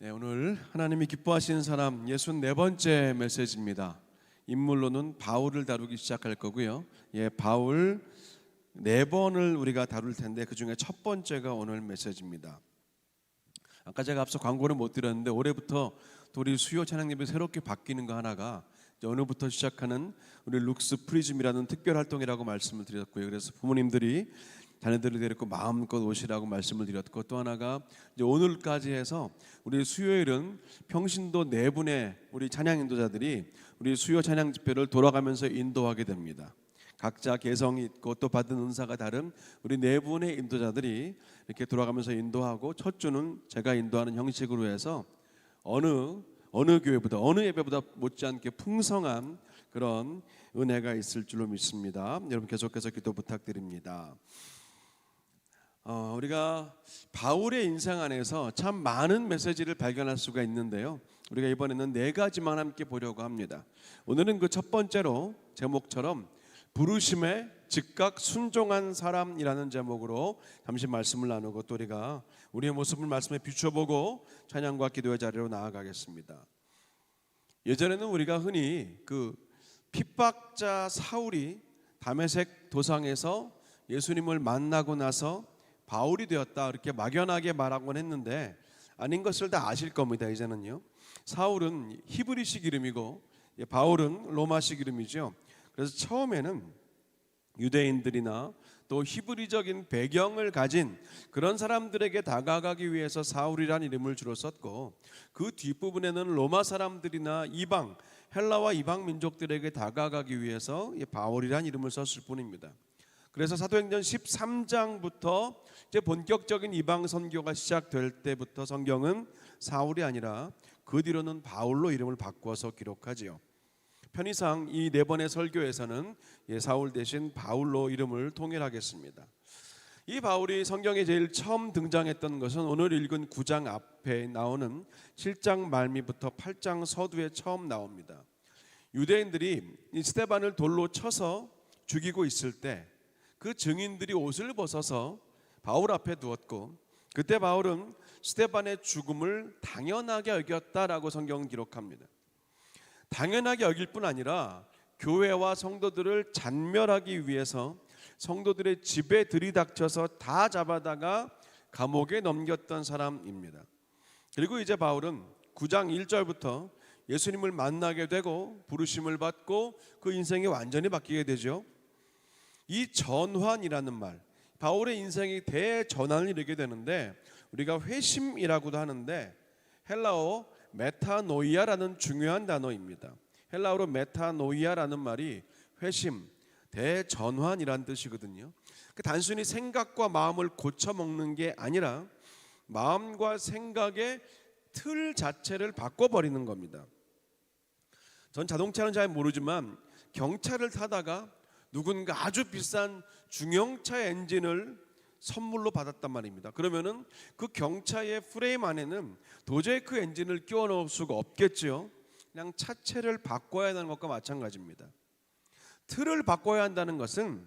네, 오늘 하나님이 기뻐하시는 사람 64번째 메시지입니다. 인물로는 바울을 다루기 시작할 거고요. 바울 4번을 우리가 다룰 텐데 그 중에 첫 번째가 오늘 메시지입니다. 아까 제가 앞서 광고를 못 드렸는데 올해부터 또 우리 수요 찬양 예배 새롭게 바뀌는 거 하나가 오늘부터 시작하는 우리 룩스 프리즘이라는 특별 활동이라고 말씀을 드렸고요. 그래서 부모님들이 자녀들을 데리고 마음껏 오시라고 말씀을 드렸고, 또 하나가 이제 오늘까지 해서 우리 수요일은 평신도 4분의 우리 찬양 인도자들이 우리 수요 찬양 집회를 돌아가면서 인도하게 됩니다. 각자 개성이 있고 또 받은 은사가 다른 우리 4분의 인도자들이 이렇게 돌아가면서 인도하고, 첫 주는 제가 인도하는 형식으로 해서 어느 교회보다 어느 예배보다 못지않게 풍성한 그런 은혜가 있을 줄로 믿습니다. 여러분 계속해서 기도 부탁드립니다. 우리가 바울의 인생 안에서 참 많은 메시지를 발견할 수가 있는데요, 우리가 이번에는 4가지만 함께 보려고 합니다. 오늘은 그 첫 번째로 제목처럼 부르심에 즉각 순종한 사람이라는 제목으로 잠시 말씀을 나누고, 또 우리가 우리의 모습을 말씀에 비춰보고 찬양과 기도의 자리로 나아가겠습니다. 예전에는 우리가 흔히 그 핍박자 사울이 다메섹 도상에서 예수님을 만나고 나서 바울이 되었다 이렇게 막연하게 말하곤 했는데, 아닌 것을 다 아실 겁니다. 이제는요, 사울은 히브리식 이름이고 바울은 로마식 이름이죠. 그래서 처음에는 유대인들이나 또 히브리적인 배경을 가진 그런 사람들에게 다가가기 위해서 사울이란 이름을 주로 썼고, 그 뒷부분에는 로마 사람들이나 이방, 헬라와 이방 민족들에게 다가가기 위해서 바울이란 이름을 썼을 뿐입니다. 그래서 사도행전 13장부터 이제 본격적인 이방 선교가 시작될 때부터 성경은 사울이 아니라 그 뒤로는 바울로 이름을 바꿔서 기록하지요. 편의상 이 4번의 설교에서는 사울 대신 바울로 이름을 통일하겠습니다. 이 바울이 성경에 제일 처음 등장했던 것은 오늘 읽은 9장 앞에 나오는 7장 말미부터 8장 서두에 처음 나옵니다. 유대인들이 이 스데반을 돌로 쳐서 죽이고 있을 때 그 증인들이 옷을 벗어서 바울 앞에 두었고, 그때 바울은 스데반의 죽음을 당연하게 여겼다라고 성경은 기록합니다. 당연하게 여길 뿐 아니라 교회와 성도들을 잔멸하기 위해서 성도들의 집에 들이닥쳐서 다 잡아다가 감옥에 넘겼던 사람입니다. 그리고 이제 바울은 9장 1절부터 예수님을 만나게 되고 부르심을 받고 그 인생이 완전히 바뀌게 되죠. 이 전환이라는 말, 바울의 인생이 대전환을 이루게 되는데 우리가 회심이라고도 하는데 헬라어 메타노이아라는 중요한 단어입니다. 헬라어로 메타노이아라는 말이 회심, 대전환이란 뜻이거든요. 단순히 생각과 마음을 고쳐먹는 게 아니라 마음과 생각의 틀 자체를 바꿔버리는 겁니다. 전 자동차는 잘 모르지만 경차를 타다가 누군가 아주 비싼 중형차 엔진을 선물로 받았단 말입니다. 그러면은 그 경차의 프레임 안에는 도저히 그 엔진을 끼워 넣을 수가 없겠죠. 그냥 차체를 바꿔야 하는 것과 마찬가지입니다. 틀을 바꿔야 한다는 것은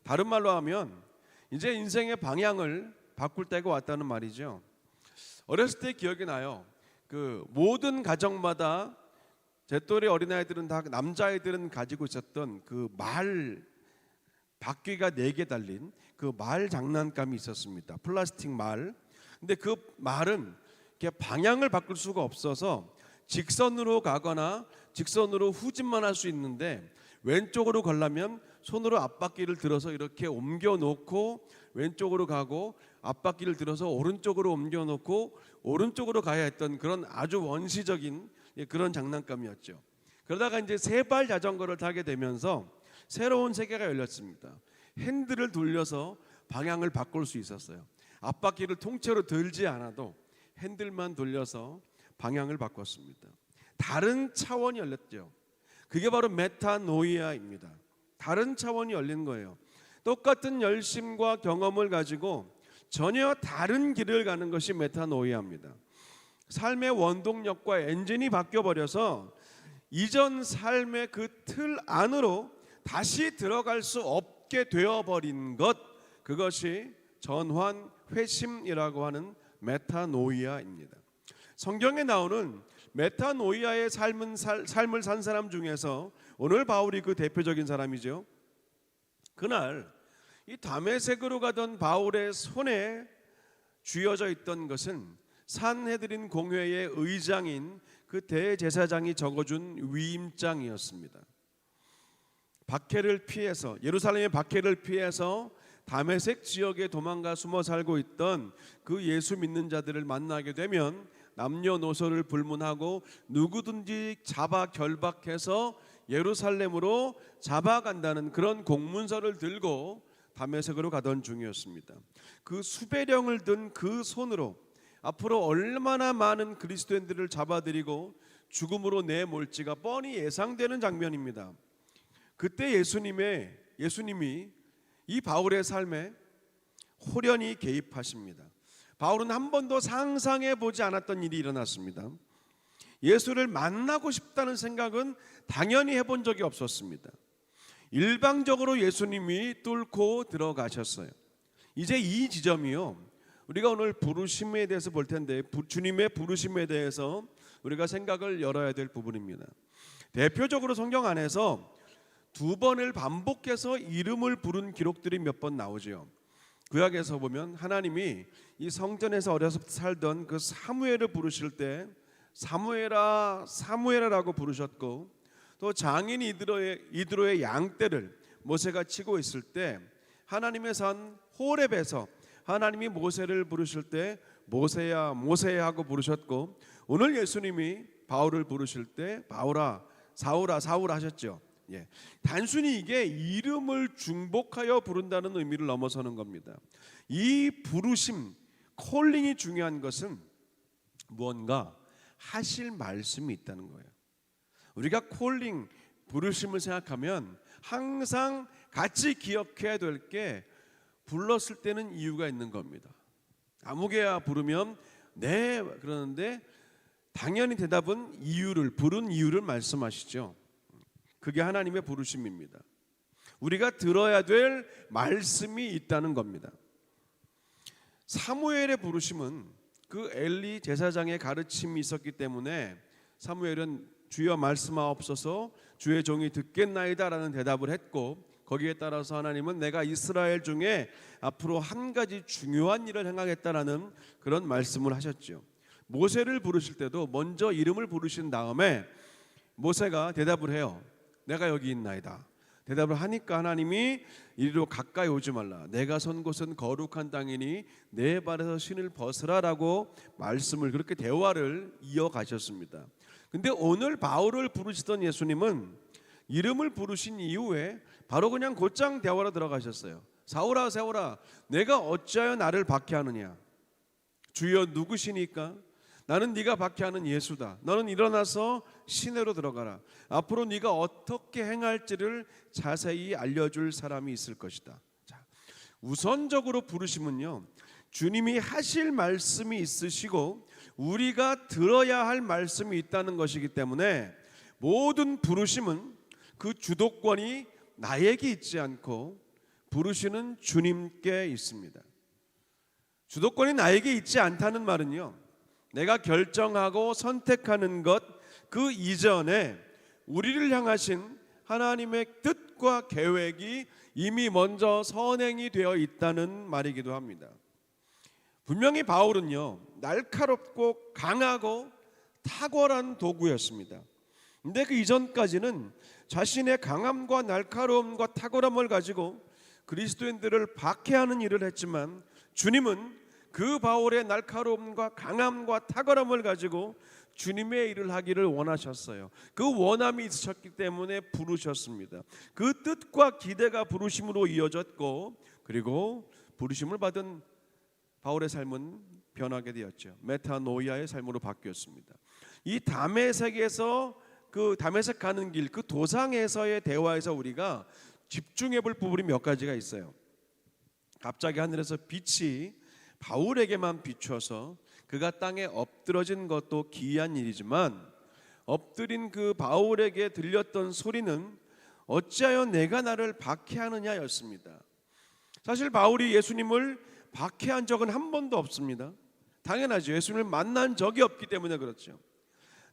다른 말로 하면 이제 인생의 방향을 바꿀 때가 왔다는 말이죠. 어렸을 때 기억이 나요. 그 모든 가정마다 제 또래 어린아이들은 다, 남자아이들은 가지고 있었던 그 말, 바퀴가 4개 달린 그 말 장난감이 있었습니다. 플라스틱 말. 근데 그 말은 이렇게 방향을 바꿀 수가 없어서 직선으로 가거나 직선으로 후진만 할 수 있는데, 왼쪽으로 가려면 손으로 앞바퀴를 들어서 이렇게 옮겨 놓고 왼쪽으로 가고, 앞바퀴를 들어서 오른쪽으로 옮겨 놓고 오른쪽으로 가야 했던 그런 아주 원시적인 그런 장난감이었죠. 그러다가 이제 3발 자전거를 타게 되면서 새로운 세계가 열렸습니다. 핸들을 돌려서 방향을 바꿀 수 있었어요. 앞바퀴를 통째로 들지 않아도 핸들만 돌려서 방향을 바꿨습니다. 다른 차원이 열렸죠. 그게 바로 메타노이아입니다. 다른 차원이 열린 거예요. 똑같은 열심과 경험을 가지고 전혀 다른 길을 가는 것이 메타노이아입니다. 삶의 원동력과 엔진이 바뀌어버려서 이전 삶의 그 틀 안으로 다시 들어갈 수 없게 되어버린 것, 그것이 전환 회심이라고 하는 메타노이아입니다. 성경에 나오는 메타노이아의 삶을 산 사람 중에서 오늘 바울이 그 대표적인 사람이죠. 그날 이 다메섹으로 가던 바울의 손에 쥐어져 있던 것은 산헤드린 공회의 의장인 그 대제사장이 적어준 위임장이었습니다. 박해를 피해서, 예루살렘의 박해를 피해서 다메섹 지역에 도망가 숨어 살고 있던 그 예수 믿는 자들을 만나게 되면 남녀노소를 불문하고 누구든지 잡아 결박해서 예루살렘으로 잡아간다는 그런 공문서를 들고 다메섹으로 가던 중이었습니다. 그 수배령을 든 그 손으로 앞으로 얼마나 많은 그리스도인들을 잡아들이고 죽음으로 내몰지가 뻔히 예상되는 장면입니다. 그때 예수님이 이 바울의 삶에 호련히 개입하십니다. 바울은 한 번도 상상해 보지 않았던 일이 일어났습니다. 예수를 만나고 싶다는 생각은 당연히 해본 적이 없었습니다. 일방적으로 예수님이 뚫고 들어가셨어요. 이제 이 지점이요, 우리가 오늘 부르심에 대해서 볼 텐데, 주님의 부르심에 대해서 우리가 생각을 열어야 될 부분입니다. 대표적으로 성경 안에서 두 번을 반복해서 이름을 부른 기록들이 몇 번 나오죠. 구약에서 보면 하나님이 이 성전에서 어려서 살던 그 사무엘을 부르실 때 사무엘아 사무엘아라고 부르셨고, 또 장인 이드로의 양떼를 모세가 치고 있을 때 하나님의 산 호렙에서 하나님이 모세를 부르실 때 모세야 모세야 하고 부르셨고, 오늘 예수님이 바울을 부르실 때 바울아 사울아 사울아 하셨죠. 단순히 이게 이름을 중복하여 부른다는 의미를 넘어서는 겁니다. 이 부르심, 콜링이 중요한 것은 무언가 하실 말씀이 있다는 거예요. 우리가 콜링, 부르심을 생각하면 항상 같이 기억해야 될 게 불렀을 때는 이유가 있는 겁니다. 아무개야 부르면 네 그러는데 당연히 대답은 부른 이유를 말씀하시죠. 그게 하나님의 부르심입니다. 우리가 들어야 될 말씀이 있다는 겁니다. 사무엘의 부르심은 그 엘리 제사장의 가르침이 있었기 때문에 사무엘은 주여 말씀하옵소서 주의 종이 듣겠나이다 라는 대답을 했고, 거기에 따라서 하나님은 내가 이스라엘 중에 앞으로 한 가지 중요한 일을 행하겠다라는 그런 말씀을 하셨죠. 모세를 부르실 때도 먼저 이름을 부르신 다음에 모세가 대답을 해요. 내가 여기 있나이다. 대답을 하니까 하나님이 이리로 가까이 오지 말라. 내가 선 곳은 거룩한 땅이니 내 발에서 신을 벗으라라고 말씀을, 그렇게 대화를 이어가셨습니다. 근데 오늘 바울을 부르시던 예수님은 이름을 부르신 이후에 바로 그냥 곧장 대화로 들어가셨어요. 사울아 사울아 내가 어찌하여 나를 박해하느냐. 주여 누구시니까? 나는 네가 박해하는 예수다. 너는 일어나서 시내로 들어가라. 앞으로 네가 어떻게 행할지를 자세히 알려줄 사람이 있을 것이다. 자, 우선적으로 부르심은요, 주님이 하실 말씀이 있으시고 우리가 들어야 할 말씀이 있다는 것이기 때문에 모든 부르심은 그 주도권이 나에게 있지 않고 부르시는 주님께 있습니다. 주도권이 나에게 있지 않다는 말은요, 내가 결정하고 선택하는 것 그 이전에 우리를 향하신 하나님의 뜻과 계획이 이미 먼저 선행이 되어 있다는 말이기도 합니다. 분명히 바울은요, 날카롭고 강하고 탁월한 도구였습니다. 근데 그 이전까지는 자신의 강함과 날카로움과 탁월함을 가지고 그리스도인들을 박해하는 일을 했지만, 주님은 그 바울의 날카로움과 강함과 탁월함을 가지고 주님의 일을 하기를 원하셨어요. 그 원함이 있으셨기 때문에 부르셨습니다. 그 뜻과 기대가 부르심으로 이어졌고, 그리고 부르심을 받은 바울의 삶은 변하게 되었죠. 메타노이아의 삶으로 바뀌었습니다. 이 다메섹에서 그 다메섹 가는 길, 그 도상에서의 대화에서 우리가 집중해 볼 부분이 몇 가지가 있어요. 갑자기 하늘에서 빛이 바울에게만 비춰서 그가 땅에 엎드러진 것도 기이한 일이지만, 엎드린 그 바울에게 들렸던 소리는 어찌하여 내가 나를 박해하느냐였습니다. 사실 바울이 예수님을 박해한 적은 한 번도 없습니다. 당연하죠. 예수님을 만난 적이 없기 때문에 그렇죠.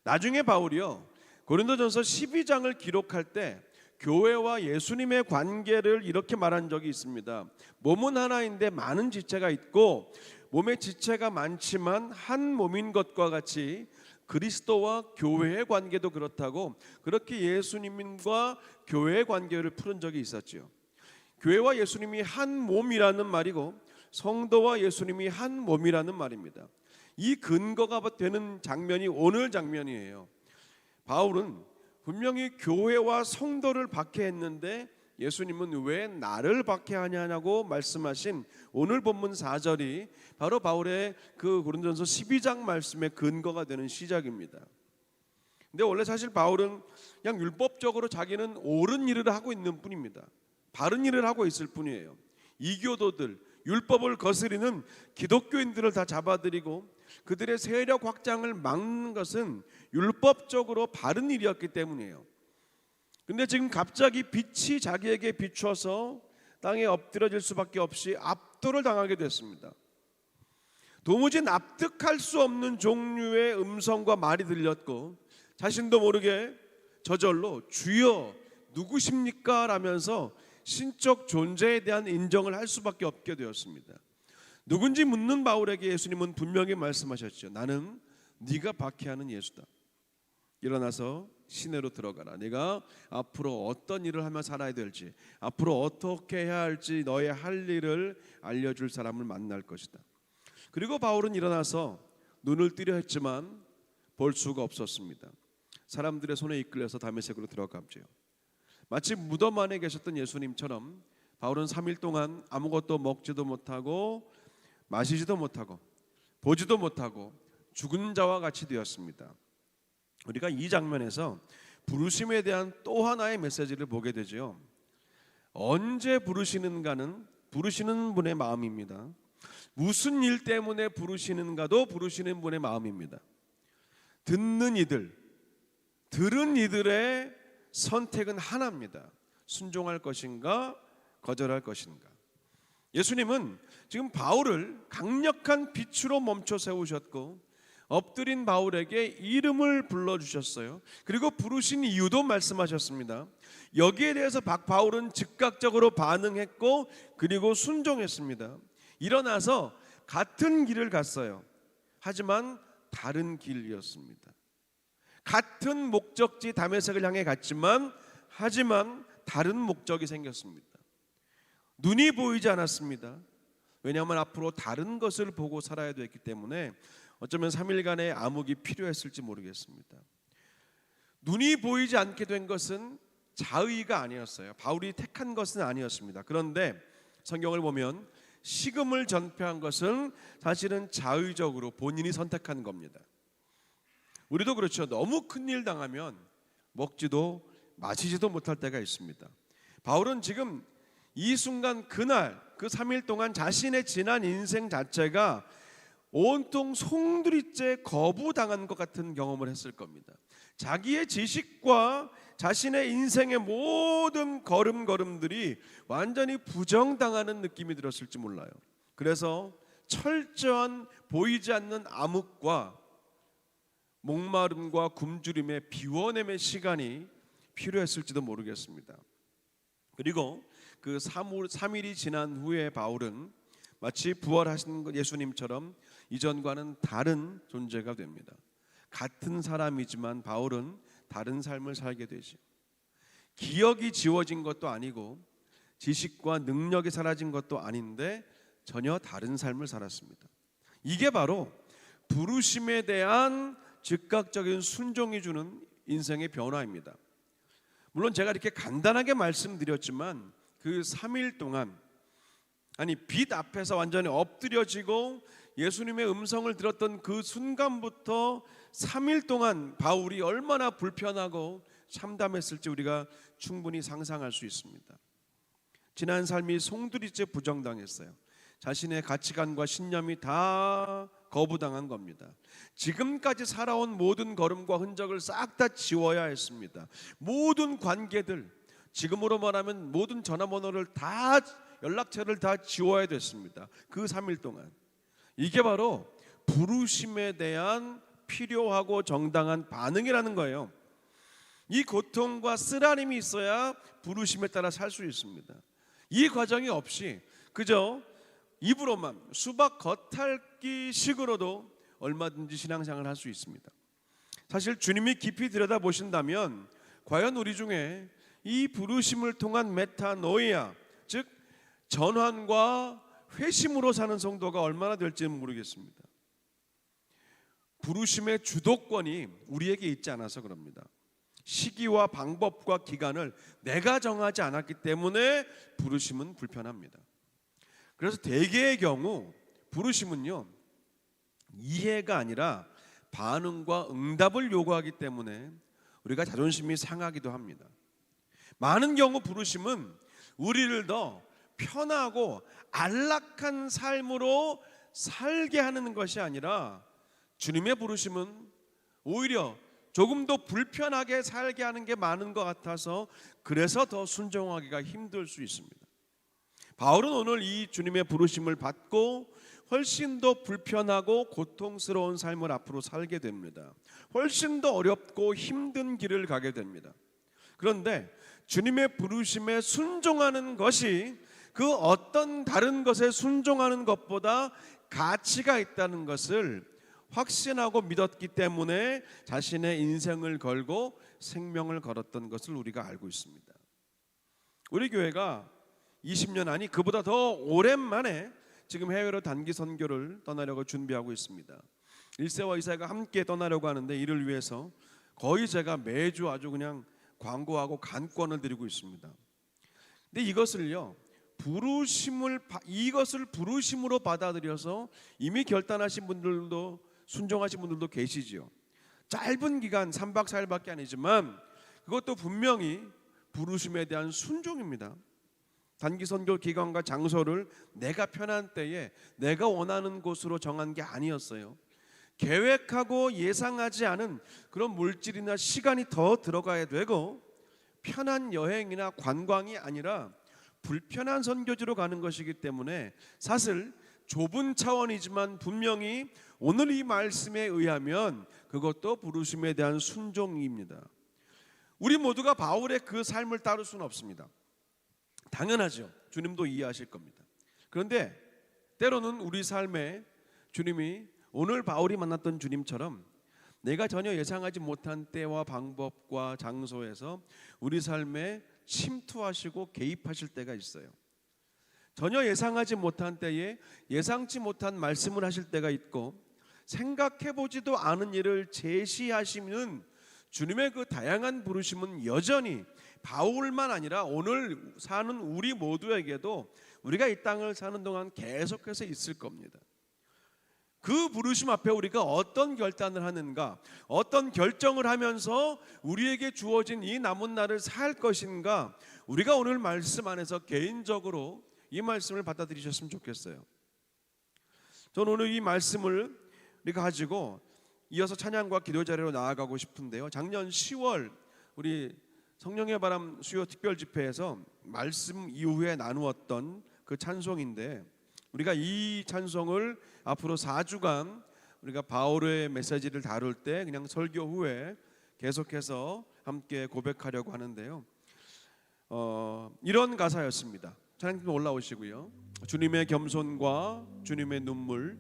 나중에 바울이요, 고린도전서 12장을 기록할 때 교회와 예수님의 관계를 이렇게 말한 적이 있습니다. 몸은 하나인데 많은 지체가 있고 몸의 지체가 많지만 한 몸인 것과 같이 그리스도와 교회의 관계도 그렇다고, 그렇게 예수님과 교회의 관계를 푸는 적이 있었죠. 교회와 예수님이 한 몸이라는 말이고 성도와 예수님이 한 몸이라는 말입니다. 이 근거가 되는 장면이 오늘 장면이에요. 바울은 분명히 교회와 성도를 박해했는데 예수님은 왜 나를 박해하냐고 말씀하신 오늘 본문 4절이 바로 바울의 그 고린도전서 12장 말씀의 근거가 되는 시작입니다. 근데 원래 사실 바울은 그냥 율법적으로 자기는 옳은 일을 하고 있는 뿐입니다. 바른 일을 하고 있을 뿐이에요. 이교도들, 율법을 거스리는 기독교인들을 다 잡아들이고 그들의 세력 확장을 막는 것은 율법적으로 바른 일이었기 때문이에요. 근데 지금 갑자기 빛이 자기에게 비춰서 땅에 엎드려질 수밖에 없이 압도를 당하게 됐습니다. 도무지 납득할 수 없는 종류의 음성과 말이 들렸고 자신도 모르게 저절로 주여 누구십니까? 라면서 신적 존재에 대한 인정을 할 수밖에 없게 되었습니다. 누군지 묻는 바울에게 예수님은 분명히 말씀하셨죠. 나는 네가 박해하는 예수다. 일어나서 시내로 들어가라. 네가 앞으로 어떤 일을 하며 살아야 될지, 앞으로 어떻게 해야 할지 너의 할 일을 알려줄 사람을 만날 것이다. 그리고 바울은 일어나서 눈을 뜨려 했지만 볼 수가 없었습니다. 사람들의 손에 이끌려서 다메섹으로 들어갔죠. 마치 무덤 안에 계셨던 예수님처럼 바울은 3일 동안 아무것도 먹지도 못하고 마시지도 못하고 보지도 못하고 죽은 자와 같이 되었습니다. 우리가 이 장면에서 부르심에 대한 또 하나의 메시지를 보게 되죠. 언제 부르시는가는 부르시는 분의 마음입니다. 무슨 일 때문에 부르시는가도 부르시는 분의 마음입니다. 듣는 이들, 들은 이들의 선택은 하나입니다. 순종할 것인가 거절할 것인가. 예수님은 지금 바울을 강력한 빛으로 멈춰 세우셨고 엎드린 바울에게 이름을 불러주셨어요. 그리고 부르신 이유도 말씀하셨습니다. 여기에 대해서 바울은 즉각적으로 반응했고 그리고 순종했습니다. 일어나서 같은 길을 갔어요. 하지만 다른 길이었습니다. 같은 목적지 다메섹을 향해 갔지만 하지만 다른 목적이 생겼습니다. 눈이 보이지 않았습니다. 왜냐하면 앞으로 다른 것을 보고 살아야 됐기 때문에 어쩌면 3일간의 암흑이 필요했을지 모르겠습니다. 눈이 보이지 않게 된 것은 자의가 아니었어요. 바울이 택한 것은 아니었습니다. 그런데 성경을 보면 식음을 전폐한 것은 사실은 자의적으로 본인이 선택한 겁니다. 우리도 그렇죠. 너무 큰일 당하면 먹지도 마시지도 못할 때가 있습니다. 바울은 지금 이 순간 그날 그 3일 동안 자신의 지난 인생 자체가 온통 송두리째 거부당한 것 같은 경험을 했을 겁니다. 자기의 지식과 자신의 인생의 모든 걸음걸음들이 완전히 부정당하는 느낌이 들었을지 몰라요. 그래서 철저한 보이지 않는 암흑과 목마름과 굶주림의 비워냄의 시간이 필요했을지도 모르겠습니다. 그리고 그 3일이 지난 후에 바울은 마치 부활하신 예수님처럼 이전과는 다른 존재가 됩니다. 같은 사람이지만 바울은 다른 삶을 살게 되죠. 기억이 지워진 것도 아니고 지식과 능력이 사라진 것도 아닌데 전혀 다른 삶을 살았습니다. 이게 바로 부르심에 대한 즉각적인 순종이 주는 인생의 변화입니다. 물론 제가 이렇게 간단하게 말씀드렸지만 그 3일 동안 빛 앞에서 완전히 엎드려지고 예수님의 음성을 들었던 그 순간부터 3일 동안 바울이 얼마나 불편하고 참담했을지 우리가 충분히 상상할 수 있습니다. 지난 삶이 송두리째 부정당했어요. 자신의 가치관과 신념이 다 거부당한 겁니다. 지금까지 살아온 모든 걸음과 흔적을 싹 다 지워야 했습니다. 모든 관계들, 지금으로 말하면 모든 전화번호를 다, 연락처를 다 지워야 됐습니다. 그 3일 동안. 이게 바로 부르심에 대한 필요하고 정당한 반응이라는 거예요. 이 고통과 쓰라림이 있어야 부르심에 따라 살 수 있습니다. 이 과정이 없이 그저 입으로만 수박 겉핥기 식으로도 얼마든지 신앙생활을 할 수 있습니다. 사실 주님이 깊이 들여다보신다면 과연 우리 중에 이 부르심을 통한 메타노이아, 즉 전환과 회심으로 사는 성도가 얼마나 될지는 모르겠습니다. 부르심의 주도권이 우리에게 있지 않아서 그럽니다. 시기와 방법과 기간을 내가 정하지 않았기 때문에 부르심은 불편합니다. 그래서 대개의 경우 부르심은요, 이해가 아니라 반응과 응답을 요구하기 때문에 우리가 자존심이 상하기도 합니다. 많은 경우 부르심은 우리를 더 편하고 안락한 삶으로 살게 하는 것이 아니라 주님의 부르심은 오히려 조금 더 불편하게 살게 하는 게 많은 것 같아서 그래서 더 순종하기가 힘들 수 있습니다. 바울은 오늘 이 주님의 부르심을 받고 훨씬 더 불편하고 고통스러운 삶을 앞으로 살게 됩니다. 훨씬 더 어렵고 힘든 길을 가게 됩니다. 그런데 주님의 부르심에 순종하는 것이 그 어떤 다른 것에 순종하는 것보다 가치가 있다는 것을 확신하고 믿었기 때문에 자신의 인생을 걸고 생명을 걸었던 것을 우리가 알고 있습니다. 우리 교회가 20년 아니 그보다 더 오랜만에 지금 해외로 단기 선교를 떠나려고 준비하고 있습니다. 1세와 2세가 함께 떠나려고 하는데 이를 위해서 거의 제가 매주 아주 그냥 광고하고 간권을 드리고 있습니다. 근데 이것을 부르심으로 받아들여서 이미 결단하신 분들도 순종하신 분들도 계시지요. 짧은 기간 3박 4일밖에 아니지만 그것도 분명히 부르심에 대한 순종입니다. 단기 선교 기간과 장소를 내가 편한 때에 내가 원하는 곳으로 정한 게 아니었어요. 계획하고 예상하지 않은 그런 물질이나 시간이 더 들어가야 되고 편한 여행이나 관광이 아니라 불편한 선교지로 가는 것이기 때문에 사실 좁은 차원이지만 분명히 오늘 이 말씀에 의하면 그것도 부르심에 대한 순종입니다. 우리 모두가 바울의 그 삶을 따를 수는 없습니다. 당연하죠. 주님도 이해하실 겁니다. 그런데 때로는 우리 삶에 주님이 오늘 바울이 만났던 주님처럼 내가 전혀 예상하지 못한 때와 방법과 장소에서 우리 삶에 침투하시고 개입하실 때가 있어요. 전혀 예상하지 못한 때에 예상치 못한 말씀을 하실 때가 있고 생각해보지도 않은 일을 제시하시는 주님의 그 다양한 부르심은 여전히 바울만 아니라 오늘 사는 우리 모두에게도 우리가 이 땅을 사는 동안 계속해서 있을 겁니다. 그 부르심 앞에 우리가 어떤 결단을 하는가, 어떤 결정을 하면서 우리에게 주어진 이 남은 날을 살 것인가, 우리가 오늘 말씀 안에서 개인적으로 이 말씀을 받아들이셨으면 좋겠어요. 저는 오늘 이 말씀을 우리가 가지고 이어서 찬양과 기도 자리로 나아가고 싶은데요. 작년 10월 우리 성령의 바람 수요 특별 집회에서 말씀 이후에 나누었던 그 찬송인데 우리가 이 찬송을 앞으로 4주간 우리가 바울의 메시지를 다룰 때 그냥 설교 후에 계속해서 함께 고백하려고 하는데요. 이런 가사였습니다. 찬양팀 올라오시고요. 주님의 겸손과 주님의 눈물,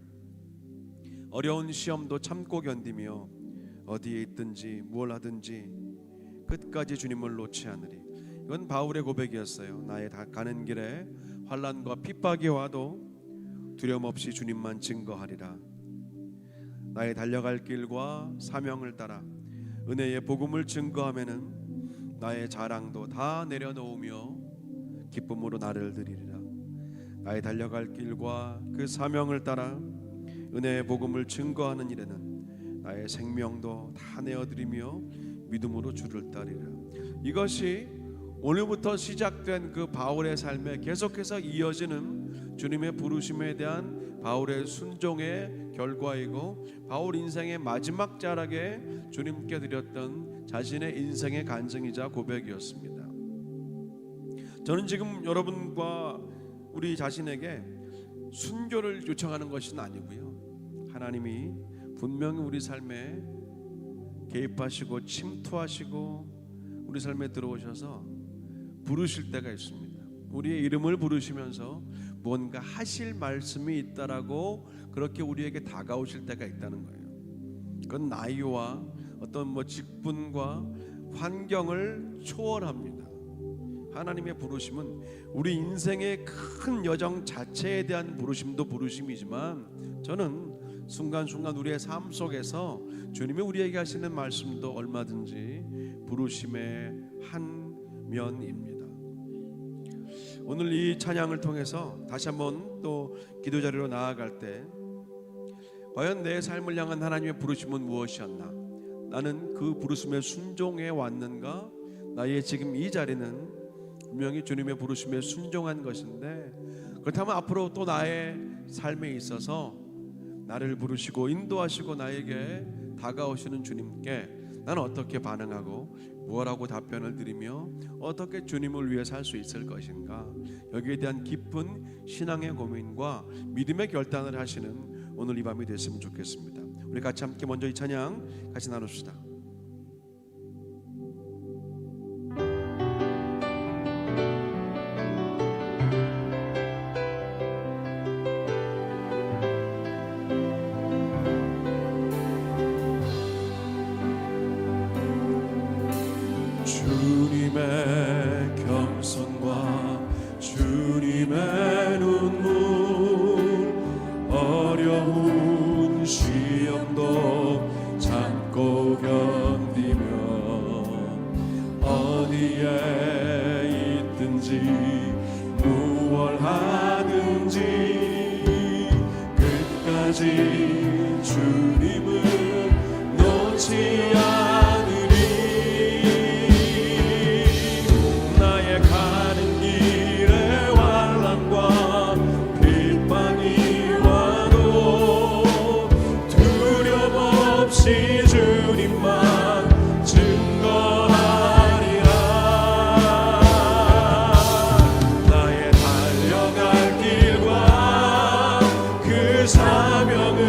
어려운 시험도 참고 견디며 어디에 있든지 무엇 하든지 끝까지 주님을 놓지 않으리. 이건 바울의 고백이었어요. 나의 가는 길에 환난과 핍박이 와도 두려움 없이 주님만 증거하리라. 나의 달려갈 길과 사명을 따라 은혜의 복음을 증거하면은 나의 자랑도 다 내려놓으며 기쁨으로 나를 드리리라. 나의 달려갈 길과 그 사명을 따라 은혜의 복음을 증거하는 일에는 나의 생명도 다 내어드리며 믿음으로 주를 따르리라. 이것이 오늘부터 시작된 그 바울의 삶에 계속해서 이어지는 주님의 부르심에 대한 바울의 순종의 결과이고 바울 인생의 마지막 자락에 주님께 드렸던 자신의 인생의 간증이자 고백이었습니다. 저는 지금 여러분과 우리 자신에게 순교를 요청하는 것은 아니고요. 하나님이 분명히 우리 삶에 개입하시고 침투하시고 우리 삶에 들어오셔서 부르실 때가 있습니다. 우리의 이름을 부르시면서 뭔가 하실 말씀이 있다라고 그렇게 우리에게 다가오실 때가 있다는 거예요. 그건 나이와 어떤 직분과 환경을 초월합니다. 하나님의 부르심은 우리 인생의 큰 여정 자체에 대한 부르심도 부르심이지만, 저는 순간순간 우리의 삶 속에서 주님이 우리에게 하시는 말씀도 얼마든지 부르심의 한 면입니다. 오늘 이 찬양을 통해서 다시 한번 또 기도 자리로 나아갈 때, 과연 내 삶을 향한 하나님의 부르심은 무엇이었나? 나는 그 부르심에 순종해 왔는가? 나의 지금 이 자리는 분명히 주님의 부르심에 순종한 것인데, 그렇다면 앞으로 또 나의 삶에 있어서 나를 부르시고 인도하시고 나에게 다가오시는 주님께 나는 어떻게 반응하고 무엇라고 답변을 드리며 어떻게 주님을 위해 살 수 있을 것인가? 여기에 대한 깊은 신앙의 고민과 믿음의 결단을 하시는 오늘 이 밤이 됐으면 좋겠습니다. 우리 같이 함께 먼저 이 찬양 같이 나눕시다. 주님의 겸손과 주님의 눈물, 어려운 시험도 참고 견디며 어디에 있든지 무얼 하든지 끝까지 주님을 놓지 않으리. 나의 가는 길에 환난과 핍박이 와도 두려움 없이 주님만 증거하리라. 나의 달려갈 길과 그 사명을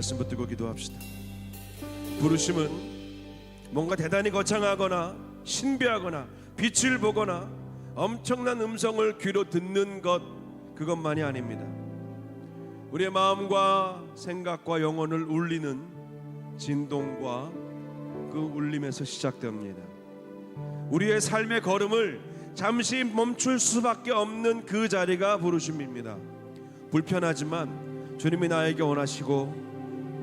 말씀 붙들고 기도합시다. 부르심은 뭔가 대단히 거창하거나 신비하거나 빛을 보거나 엄청난 음성을 귀로 듣는 것, 그것만이 아닙니다. 우리의 마음과 생각과 영혼을 울리는 진동과 그 울림에서 시작됩니다. 우리의 삶의 걸음을 잠시 멈출 수밖에 없는 그 자리가 부르심입니다. 불편하지만 주님이 나에게 원하시고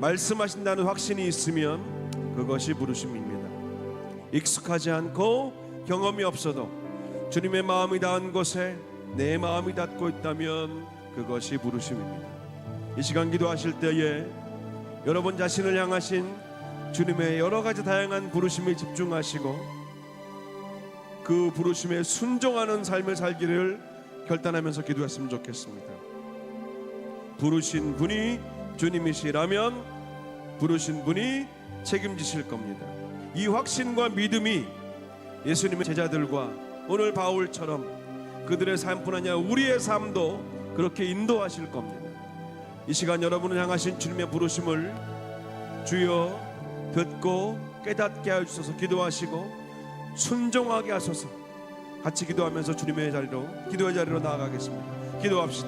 말씀하신다는 확신이 있으면 그것이 부르심입니다. 익숙하지 않고 경험이 없어도 주님의 마음이 닿은 곳에 내 마음이 닿고 있다면 그것이 부르심입니다. 이 시간 기도하실 때에 여러분 자신을 향하신 주님의 여러 가지 다양한 부르심에 집중하시고 그 부르심에 순종하는 삶을 살기를 결단하면서 기도했으면 좋겠습니다. 부르신 분이 주님이시라면 부르신 분이 책임지실 겁니다. 이 확신과 믿음이 예수님의 제자들과 오늘 바울처럼 그들의 삶뿐 아니라 우리의 삶도 그렇게 인도하실 겁니다. 이 시간 여러분을 향하신 주님의 부르심을 주여 듣고 깨닫게 하셔서 기도하시고 순종하게 하소서. 같이 기도하면서 주님의 자리로, 기도의 자리로 나아가겠습니다. 기도합시다.